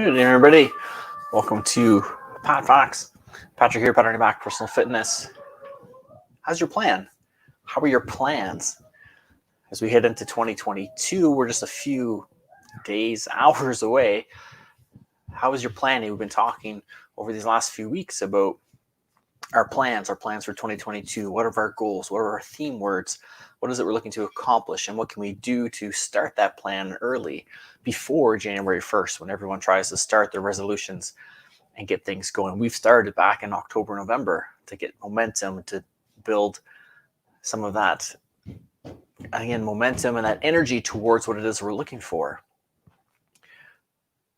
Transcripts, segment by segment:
Good evening, everybody. Welcome to PatFacts. Patrick here, Pattern Back Personal Fitness. How's your plan? How are your plans? As we head into 2022, we're just a few days, hours away. How is your planning? We've been talking over these last few weeks about our plans for 2022. What are our goals? What are our theme words? What is it we're looking to accomplish? And what can we do to start that plan early before January 1st when everyone tries to start their resolutions and get things going? We've started back in October, November to get momentum, to build some of that, again, momentum and that energy towards what it is we're looking for.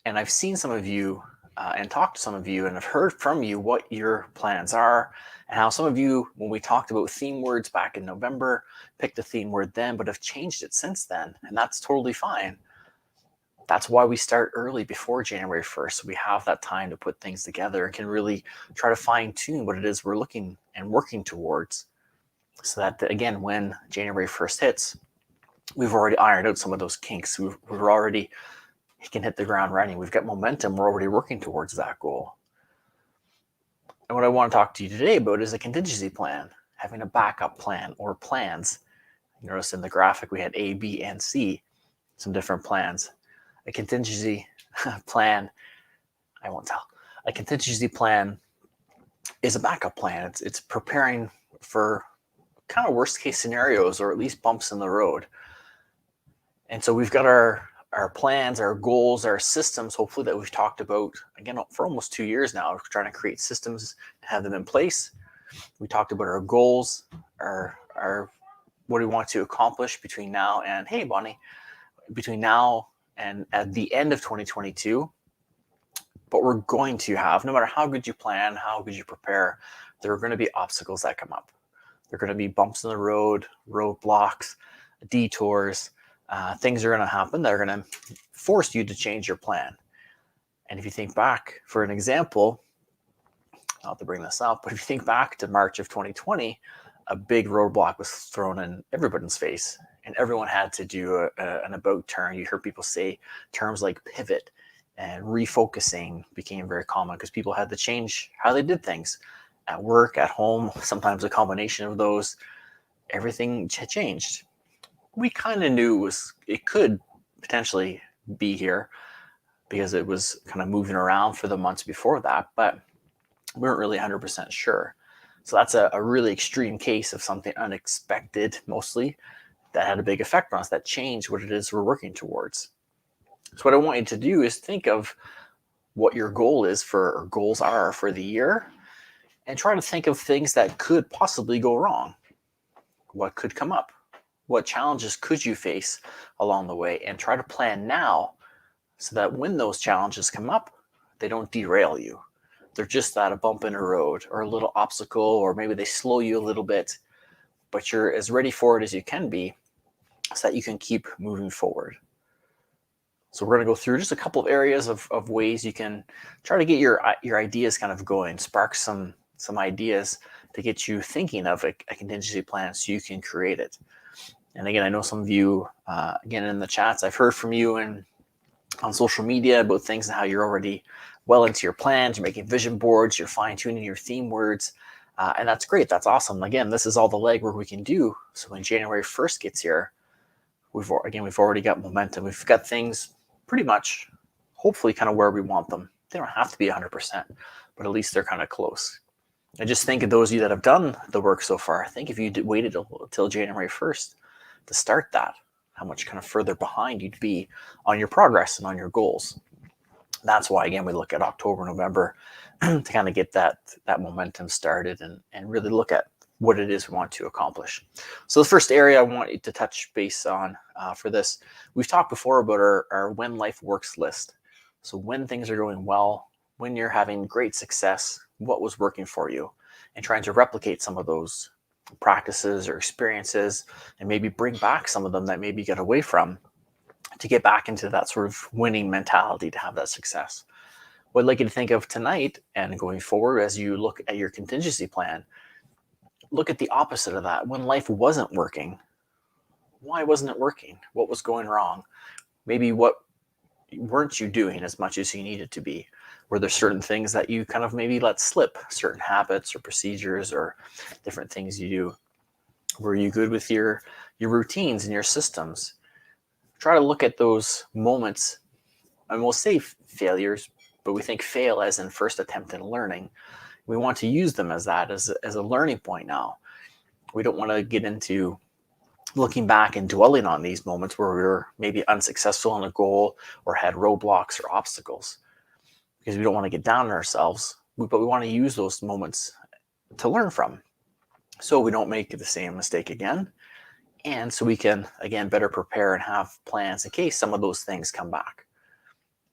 And I've seen some of you and talked to some of you and have heard from you what your plans are and how some of you, when we talked about theme words back in November, picked a theme word then, but have changed it since then. And that's totally fine. That's why we start early before January 1st. So we have that time to put things together and can really try to fine tune what it is we're looking and working towards. So that, again, when January 1st hits, we've already ironed out some of those kinks. We're already, he can hit the ground running. We've got momentum. We're already working towards that goal. And what I want to talk to you today about is a contingency plan, having a backup plan or plans. You notice in the graphic we had A, B, and C, some different plans. A contingency plan, I won't tell. A contingency plan is a backup plan. It's preparing for kind of worst case scenarios or at least bumps in the road. And so we've got our plans, our goals, our systems, hopefully, that we've talked about, again, for almost 2 years now. We're trying to create systems and have them in place. We talked about our goals, our what we want to accomplish between now and, hey, Bonnie, between now and at the end of 2022. But we're going to have, no matter how good you plan, how good you prepare, there are going to be obstacles that come up. There are going to be bumps in the road, roadblocks, detours. Things are going to happen that are going to force you to change your plan. And if you think back, for an example, not to bring this up, but if you think back to March of 2020, a big roadblock was thrown in everybody's face, and everyone had to do an about turn. You heard people say terms like pivot, and refocusing became very common because people had to change how they did things at work, at home, sometimes a combination of those. Everything changed. We kind of knew it could potentially be here because it was kind of moving around for the months before that, but we weren't really 100% sure. So that's a really extreme case of something unexpected, mostly, that had a big effect on us, that changed what it is we're working towards. So what I want you to do is think of what your goal is or goals are for the year, and try to think of things that could possibly go wrong. What could come up? What challenges could you face along the way? And try to plan now so that when those challenges come up, they don't derail you. They're just that a bump in the road or a little obstacle, or maybe they slow you a little bit, but you're as ready for it as you can be so that you can keep moving forward. So we're going to go through just a couple of areas of ways you can try to get your ideas kind of going, spark some ideas to get you thinking of a contingency plan so you can create it. And again, I know some of you, again, in the chats, I've heard from you and on social media about things and how you're already well into your plans, you're making vision boards, you're fine-tuning your theme words, and that's great. That's awesome. Again, this is all the legwork we can do. So when January 1st gets here, we've already got momentum. We've got things pretty much, hopefully, kind of where we want them. They don't have to be 100%, but at least they're kind of close. And just think of those of you that have done the work so far. Think if you waited until January 1st to start that, how much kind of further behind you'd be on your progress and on your goals. That's why, again, we look at October, November to kind of get that momentum started and really look at what it is we want to accomplish. So the first area I want you to touch base on for this, we've talked before about our when life works list. So when things are going well, when you're having great success, what was working for you, and trying to replicate some of those practices or experiences and maybe bring back some of them that maybe you got away from to get back into that sort of winning mentality to have that success. What I'd like you to think of tonight and going forward as you look at your contingency plan, look at the opposite of that. When life wasn't working, why wasn't it working? What was going wrong? Maybe what weren't you doing as much as you needed to be? Were there certain things that you kind of maybe let slip, certain habits or procedures or different things you do? Were you good with your routines and your systems? Try to look at those moments, and we'll say failures, but we think fail as in first attempt in learning. We want to use them as that, as a learning point now. We don't want to get into looking back and dwelling on these moments where we were maybe unsuccessful on a goal or had roadblocks or obstacles, because we don't want to get down on ourselves, but we want to use those moments to learn from, so we don't make the same mistake again, and so we can, again, better prepare and have plans in case some of those things come back.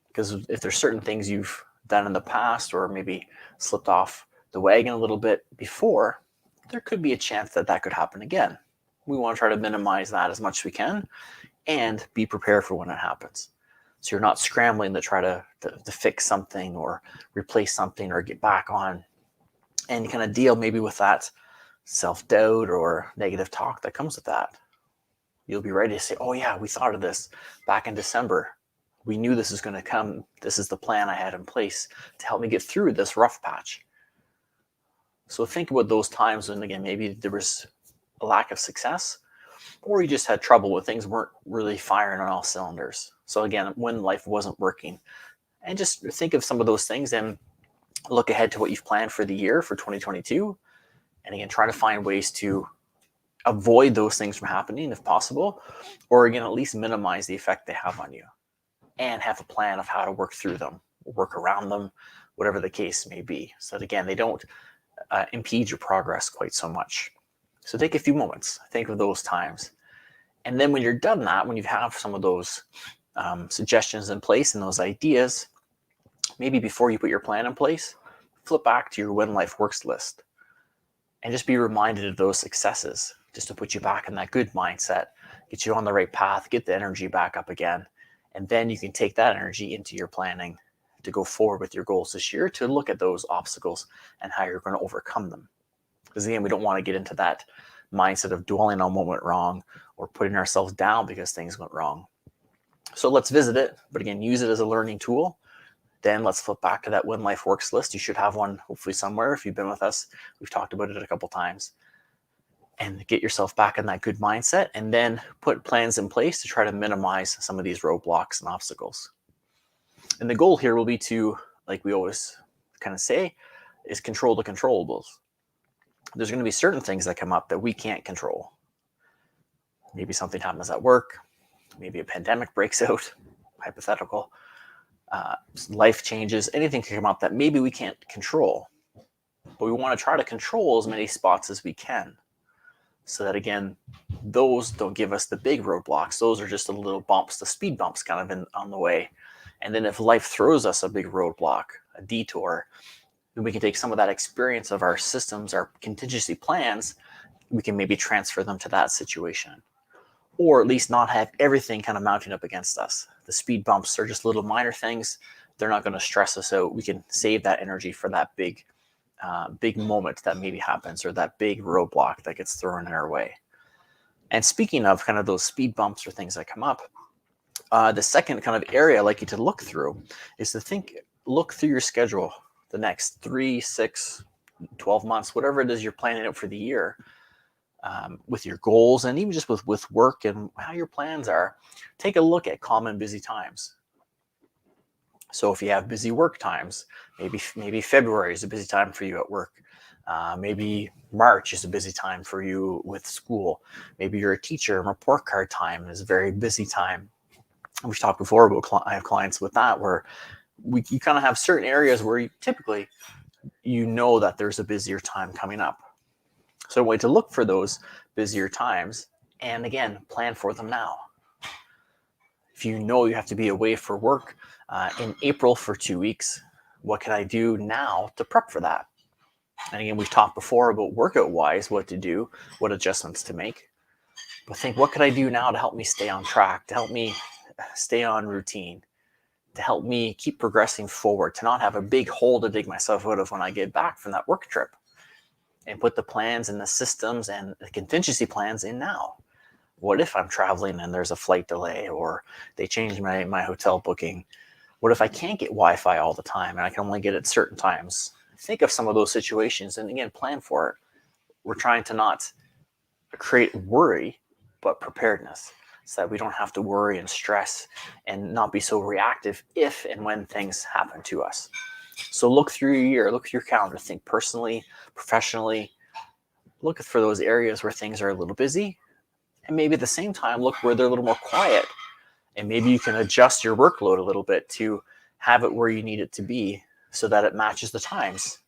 Because if there's certain things you've done in the past or maybe slipped off the wagon a little bit before, there could be a chance that that could happen again. We want to try to minimize that as much as we can and be prepared for when it happens. So you're not scrambling to try to fix something or replace something or get back on and kind of deal maybe with that self-doubt or negative talk that comes with that. You'll be ready to say, oh yeah, we thought of this back in December. We knew this is going to come. This is the plan I had in place to help me get through this rough patch. So think about those times when, again, maybe there was a lack of success, or you just had trouble with things weren't really firing on all cylinders. So again, when life wasn't working, and just think of some of those things and look ahead to what you've planned for the year for 2022. And again, try to find ways to avoid those things from happening if possible, or again, at least minimize the effect they have on you, and have a plan of how to work through them, work around them, whatever the case may be, so that again, they don't impede your progress quite so much. So take a few moments, think of those times. And then when you're done that, when you have some of those suggestions in place and those ideas, maybe before you put your plan in place, flip back to your When Life Works list and just be reminded of those successes, just to put you back in that good mindset, get you on the right path, get the energy back up again. And then you can take that energy into your planning to go forward with your goals this year, to look at those obstacles and how you're going to overcome them. Because again, we don't want to get into that mindset of dwelling on what went wrong or putting ourselves down because things went wrong. So let's visit it, but again, use it as a learning tool. Then let's flip back to that When Life Works list. You should have one hopefully somewhere. If you've been with us, we've talked about it a couple times. And get yourself back in that good mindset, and then put plans in place to try to minimize some of these roadblocks and obstacles. And the goal here will be to, like we always kind of say, is control the controllables. There's going to be certain things that come up that we can't control. Maybe something happens at work. Maybe a pandemic breaks out, hypothetical. Life changes. Anything can come up that maybe we can't control. But we want to try to control as many spots as we can, so that, again, those don't give us the big roadblocks. Those are just the little bumps, the speed bumps kind of on the way. And then if life throws us a big roadblock, a detour, then we can take some of that experience of our systems, our contingency plans, we can maybe transfer them to that situation. Or at least not have everything kind of mounting up against us. The speed bumps are just little minor things. They're not going to stress us out. We can save that energy for that big moment that maybe happens, or that big roadblock that gets thrown in our way. And speaking of kind of those speed bumps or things that come up, the second kind of area I'd like you to look through is to look through your schedule the next 3, 6, 12 months, whatever it is you're planning out for the year, with your goals and even just with work and how your plans are. Take a look at common busy times. So if you have busy work times, maybe February is a busy time for you at work. Maybe March is a busy time for you with school. Maybe you're a teacher and report card time is a very busy time. We've talked before about, I have clients with that, where you kind of have certain areas where typically you know that there's a busier time coming up. So a way to look for those busier times, and again, plan for them now. If you know you have to be away for work in April for 2 weeks, what can I do now to prep for that? And again, we've talked before about workout-wise, what to do, what adjustments to make. But think, what could I do now to help me stay on track, to help me stay on routine, to help me keep progressing forward, to not have a big hole to dig myself out of when I get back from that work trip, and put the plans and the systems and the contingency plans in now. What if I'm traveling and there's a flight delay, or they change my hotel booking? What if I can't get Wi-Fi all the time and I can only get it certain times? Think of some of those situations and again, plan for it. We're trying to not create worry, but preparedness, so that we don't have to worry and stress and not be so reactive if and when things happen to us. So look through your year, look through your calendar, think personally, professionally, look for those areas where things are a little busy, and maybe at the same time, look where they're a little more quiet. And maybe you can adjust your workload a little bit to have it where you need it to be so that it matches the times.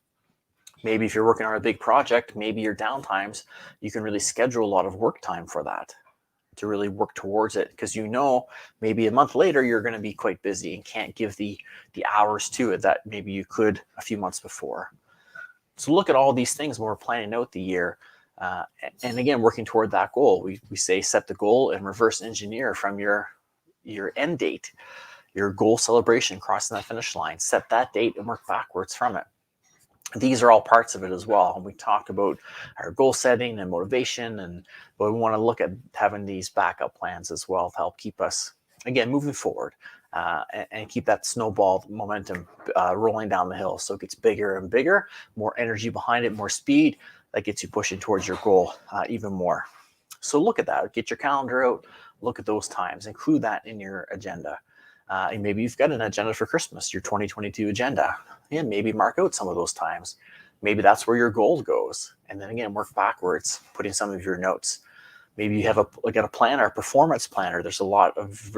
Maybe if you're working on a big project, maybe your downtimes, you can really schedule a lot of work time for that to really work towards it, because you know maybe a month later you're going to be quite busy and can't give the hours to it that maybe you could a few months before. So look at all these things when we're planning out the year. And again, working toward that goal, we say set the goal and reverse engineer from your end date, your goal celebration, crossing that finish line. Set that date and work backwards from it. These are all parts of it as well. And we talk about our goal setting and motivation, but we want to look at having these backup plans as well to help keep us, again, moving forward and keep that snowball momentum rolling down the hill. So it gets bigger and bigger, more energy behind it, more speed. That gets you pushing towards your goal even more. So look at that. Get your calendar out. Look at those times. Include that in your agenda. And maybe you've got an agenda for Christmas, your 2022 agenda. Yeah, maybe mark out some of those times. Maybe that's where your goal goes. And then again, work backwards, put in some of your notes. Maybe you have a planner, a performance planner. There's a lot of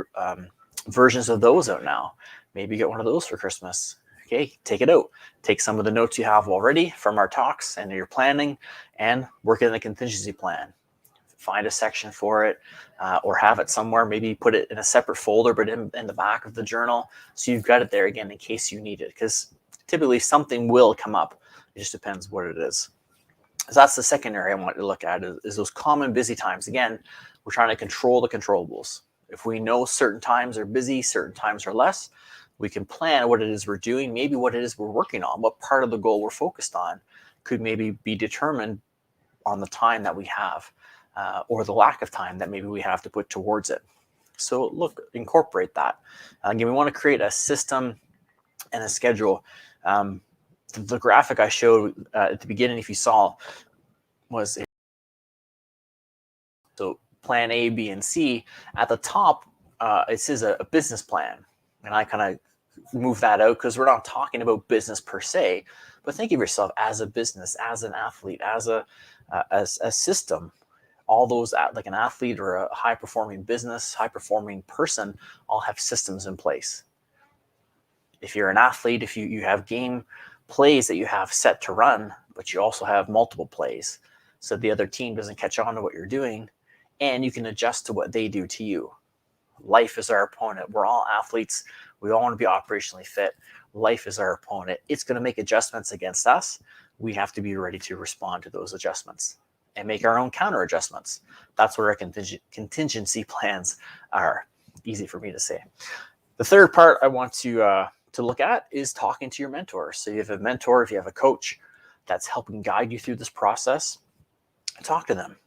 versions of those out now. Maybe you get one of those for Christmas. Okay, take it out. Take some of the notes you have already from our talks and your planning and work in the contingency plan. Find a section for it or have it somewhere. Maybe put it in a separate folder, but in the back of the journal. So you've got it there again in case you need it, because typically something will come up. It just depends what it is. So that's the second area I want to look at is those common busy times. Again, we're trying to control the controllables. If we know certain times are busy, certain times are less, we can plan what it is we're doing, maybe what it is we're working on, what part of the goal we're focused on could maybe be determined on the time that we have or the lack of time that maybe we have to put towards it. So look, incorporate that. Again, we want to create a system and a schedule. The graphic I showed at the beginning, if you saw, was so plan A, B, and C. At the top, it says a business plan. And I kind of move that out because we're not talking about business per se, but think of yourself as a business, as an athlete, as a system. All those, like an athlete or a high-performing business, high-performing person, all have systems in place. If you're an athlete, if you have game plays that you have set to run, but you also have multiple plays, so the other team doesn't catch on to what you're doing, and you can adjust to what they do to you. Life is our opponent. We're all athletes. We all want to be operationally fit. Life is our opponent. It's going to make adjustments against us. We have to be ready to respond to those adjustments and make our own counter adjustments. That's what our contingency plans are. Easy for me to say. The third part I want to look at is talking to your mentor. So you have a mentor, if you have a coach that's helping guide you through this process, talk to them.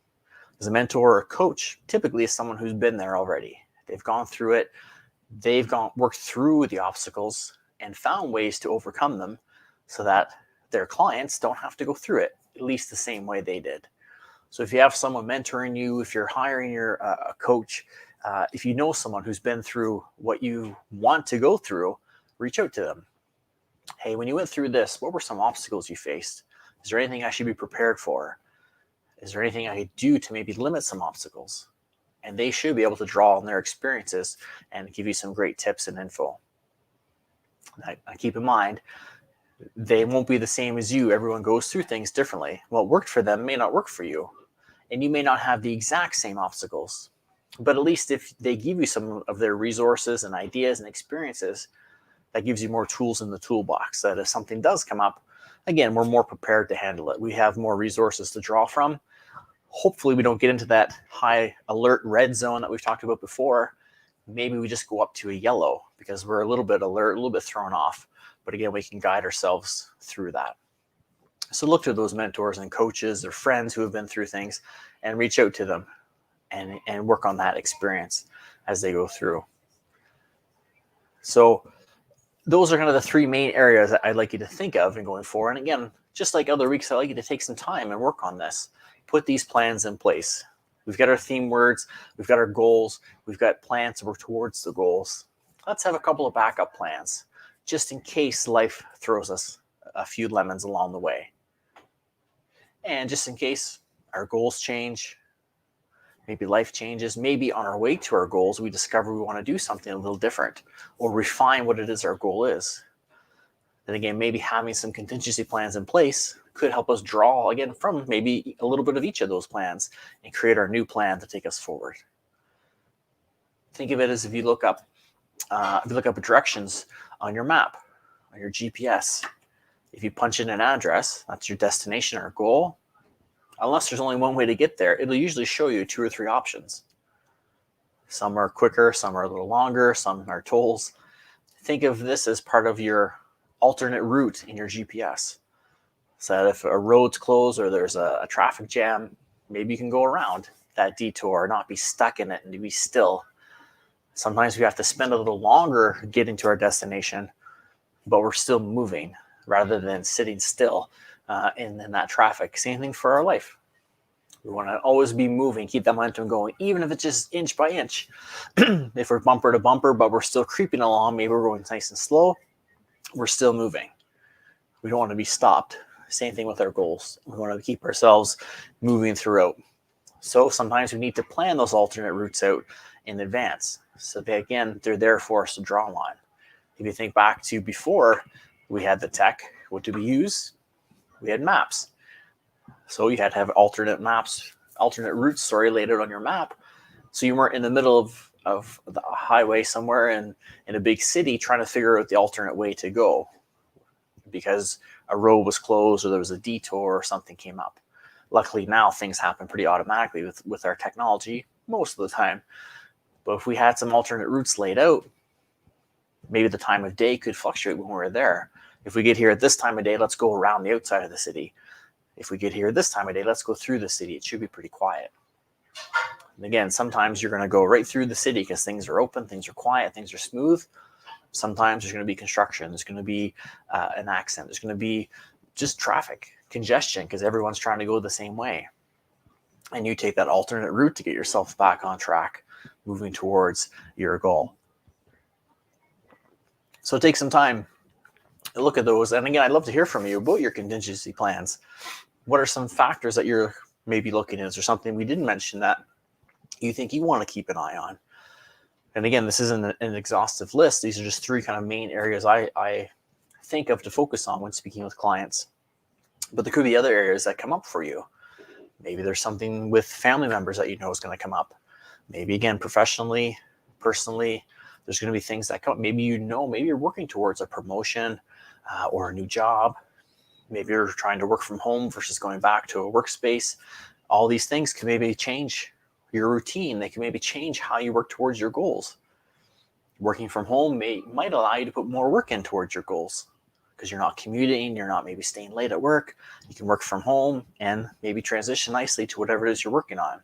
As a mentor or a coach typically is someone who's been there already. They've gone through it. They've worked through the obstacles and found ways to overcome them so that their clients don't have to go through it, at least the same way they did. So if you have someone mentoring you, if you're hiring a coach, if you know someone who's been through what you want to go through, reach out to them. Hey, when you went through this, what were some obstacles you faced? Is there anything I should be prepared for? Is there anything I could do to maybe limit some obstacles? And they should be able to draw on their experiences and give you some great tips and info. Now, keep in mind, they won't be the same as you. Everyone goes through things differently. What worked for them may not work for you. And you may not have the exact same obstacles. But at least if they give you some of their resources and ideas and experiences, that gives you more tools in the toolbox. That if something does come up, again, we're more prepared to handle it. We have more resources to draw from. Hopefully we don't get into that high alert red zone that we've talked about before. Maybe we just go up to a yellow because we're a little bit alert, a little bit thrown off. But again, we can guide ourselves through that. So look to those mentors and coaches or friends who have been through things and reach out to them. and work on that experience as they go through. So those are kind of the three main areas that I'd like you to think of in going forward. And again, just like other weeks, I'd like you to take some time and work on this. Put these plans in place. We've got our theme words, we've got our goals, we've got plans to work towards the goals. Let's have a couple of backup plans, just in case life throws us a few lemons along the way. And just in case our goals change, maybe life changes, maybe on our way to our goals, we discover we want to do something a little different or refine what it is our goal is. Then again, maybe having some contingency plans in place could help us draw again from maybe a little bit of each of those plans and create our new plan to take us forward. Think of it as if you look up directions on your map, on your GPS. If you punch in an address, that's your destination or goal. Unless there's only one way to get there, it'll usually show you 2 or 3 options. Some are quicker, some are a little longer, some are tolls. Think of this as part of your alternate route in your GPS. So that if a road's closed or there's a traffic jam, maybe you can go around that detour, not be stuck in it and to be still. Sometimes we have to spend a little longer getting to our destination, but we're still moving rather than sitting still in that traffic. Same thing for our life. We want to always be moving, keep that momentum going, even if it's just inch by inch. If we're bumper to bumper, but we're still creeping along, maybe we're going nice and slow, we're still moving. We don't want to be stopped. Same thing with our goals. We want to keep ourselves moving throughout. So sometimes we need to plan those alternate routes out in advance. So they're there for us to draw on. If you think back to before we had the tech, what did we use? We had maps. So you had to have alternate routes, laid out on your map. So you weren't in the middle of the highway somewhere in a big city trying to figure out the alternate way to go because a road was closed or there was a detour or something came up. Luckily now things happen pretty automatically with our technology most of the time. But if we had some alternate routes laid out, maybe the time of day could fluctuate when we're there. If we get here at this time of day, let's go around the outside of the city. If we get here this time of day, let's go through the city. It should be pretty quiet. And again, sometimes you're going to go right through the city because things are open, things are quiet, things are smooth. Sometimes there's going to be construction. There's going to be an accident. There's going to be just traffic congestion because everyone's trying to go the same way. And you take that alternate route to get yourself back on track, moving towards your goal. So take some time to look at those. And again, I'd love to hear from you about your contingency plans. What are some factors that you're maybe looking at? Is there something we didn't mention that you think you want to keep an eye on? And again, this isn't an exhaustive list. These are just 3 kind of main areas I think of to focus on when speaking with clients. But there could be other areas that come up for you. Maybe there's something with family members that you know is going to come up. Maybe again, professionally, personally, there's going to be things that come up. Maybe you're working towards a promotion or a new job. Maybe you're trying to work from home versus going back to a workspace. All these things can maybe change your routine. They can maybe change how you work towards your goals. Working from home might allow you to put more work in towards your goals because you're not commuting, you're not maybe staying late at work. You can work from home and maybe transition nicely to whatever it is you're working on.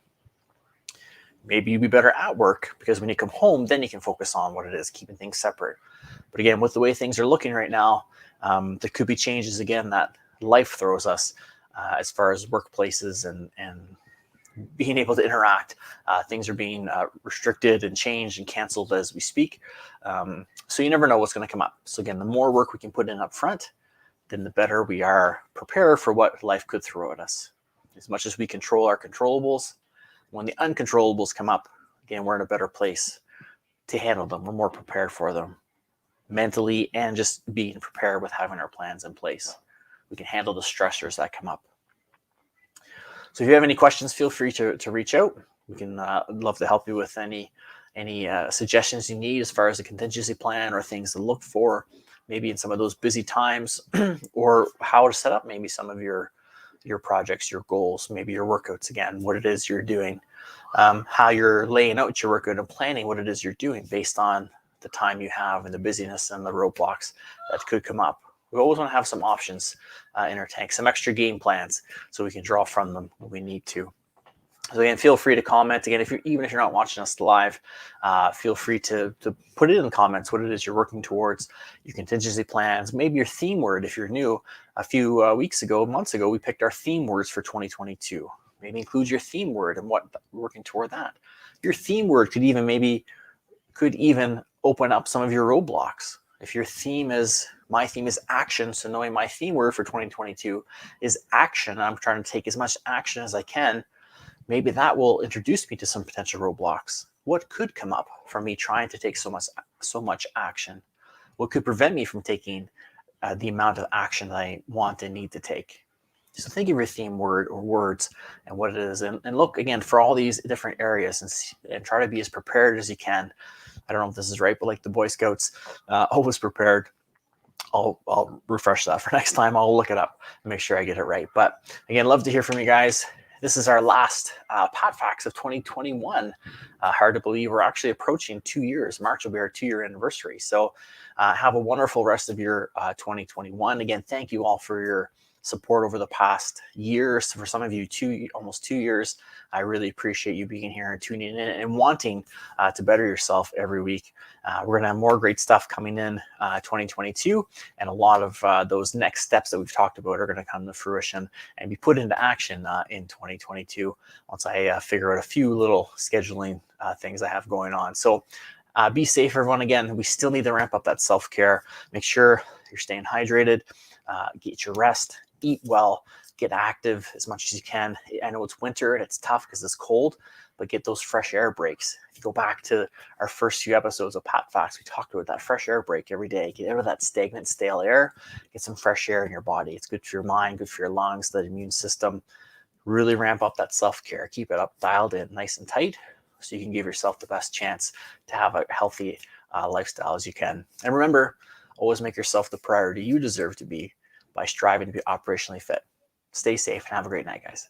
Maybe you'd be better at work because when you come home, then you can focus on what it is, keeping things separate. But again, with the way things are looking right now, there could be changes again that life throws us as far as workplaces and being able to interact. Things are being restricted and changed and canceled as we speak. So you never know what's going to come up. So again, the more work we can put in up front, then the better we are prepared for what life could throw at us. As much as we control our controllables, when the uncontrollables come up, again, we're in a better place to handle them. We're more prepared for them mentally and just being prepared with having our plans in place. We can handle the stressors that come up. So if you have any questions, feel free to reach out. We can love to help you with any suggestions you need as far as a contingency plan or things to look for, maybe in some of those busy times, or how to set up maybe some of your projects, your goals, maybe your workouts, again, what it is you're doing, how you're laying out your workout and planning what it is you're doing based on the time you have and the busyness and the roadblocks that could come up. We always want to have some options in our tank, some extra game plans so we can draw from them when we need to. So again, feel free to comment. Again, even if you're not watching us live, feel free to put it in the comments what it is you're working towards, your contingency plans, maybe your theme word. If you're new, a few months ago, we picked our theme words for 2022. Maybe include your theme word and what working toward that. Your theme word could even open up some of your roadblocks. If your theme is, my theme is action, so knowing my theme word for 2022 is action, I'm trying to take as much action as I can, maybe that will introduce me to some potential roadblocks. What could come up from me trying to take so much action? What could prevent me from taking the amount of action that I want and need to take? So think of your theme word or words and what it is. And look, again, for all these different areas and try to be as prepared as you can. I don't know if this is right, but like the Boy Scouts, always prepared. I'll refresh that for next time. I'll look it up and make sure I get it right. But again, love to hear from you guys. This is our last PatFacts of 2021. Hard to believe we're actually approaching 2 years. March will be our 2-year anniversary. So have a wonderful rest of your 2021. Again, thank you all for your support over the past years. For some of you, almost 2 years. I really appreciate you being here and tuning in and wanting to better yourself every week. We're going to have more great stuff coming in 2022, and a lot of those next steps that we've talked about are going to come to fruition and be put into action in 2022 once I figure out a few little scheduling things I have going on. So be safe, everyone. Again, we still need to ramp up that self-care. Make sure you're staying hydrated, get your rest, eat well, get active as much as you can. I know it's winter and it's tough because it's cold, but get those fresh air breaks. If you go back to our first few episodes of PatFacts, we talked about that fresh air break every day. Get out of that stagnant, stale air, get some fresh air in your body. It's good for your mind, good for your lungs, the immune system. Really ramp up that self-care. Keep it up, dialed in, nice and tight, so you can give yourself the best chance to have a healthy lifestyle as you can. And remember, always make yourself the priority you deserve to be by striving to be operationally fit. Stay safe and have a great night, guys.